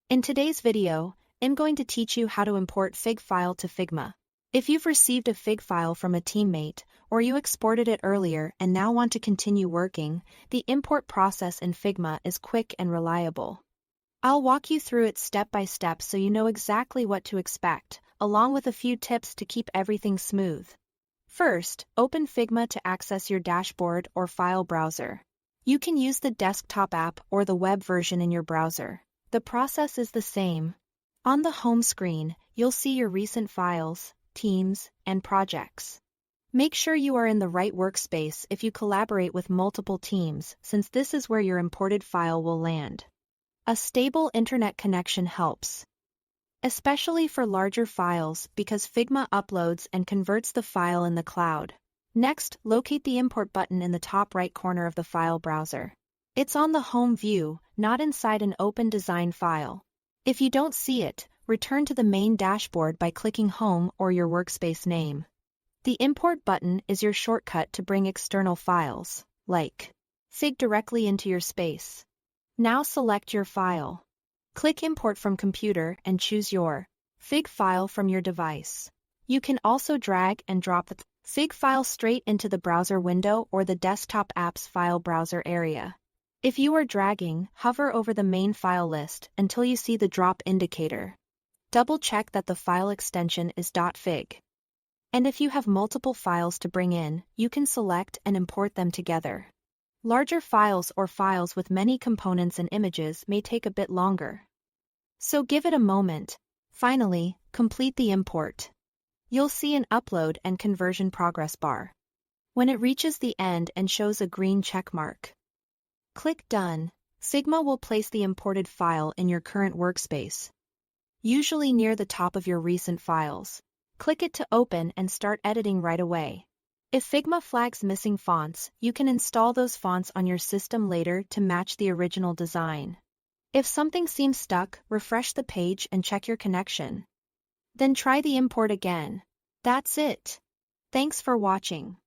In today's video, I'm going to teach you how to import Fig file to Figma. If you've received a Fig file from a teammate, or you exported it earlier and now want to continue working, the import process in Figma is quick and reliable. I'll walk you through it step by step so you know exactly what to expect, along with a few tips to keep everything smooth. First, open Figma to access your dashboard or file browser. You can use the desktop app or the web version in your browser. The process is the same. On the home screen, you'll see your recent files, teams, and projects. Make sure you are in the right workspace if you collaborate with multiple teams, since this is where your imported file will land. A stable internet connection helps, especially for larger files because Figma uploads and converts the file in the cloud. Next, locate the import button in the top right corner of the file browser. It's on the home view, not inside an open design file. If you don't see it, return to the main dashboard by clicking Home or your workspace name. The import button is your shortcut to bring external files, like Fig, directly into your space. Now select your file. Click Import from Computer and choose your Fig file from your device. You can also drag and drop the Fig file straight into the browser window or the desktop app's file browser area. If you are dragging, hover over the main file list until you see the drop indicator. Double-check that the file extension is .fig. And if you have multiple files to bring in, you can select and import them together. Larger files or files with many components and images may take a bit longer. So give it a moment. Finally, complete the import. You'll see an upload and conversion progress bar. When it reaches the end and shows a green check mark, click Done. Figma will place the imported file in your current workspace, usually near the top of your recent files. Click it to open and start editing right away. If Figma flags missing fonts, you can install those fonts on your system later to match the original design. If something seems stuck, refresh the page and check your connection. Then try the import again. That's it. Thanks for watching.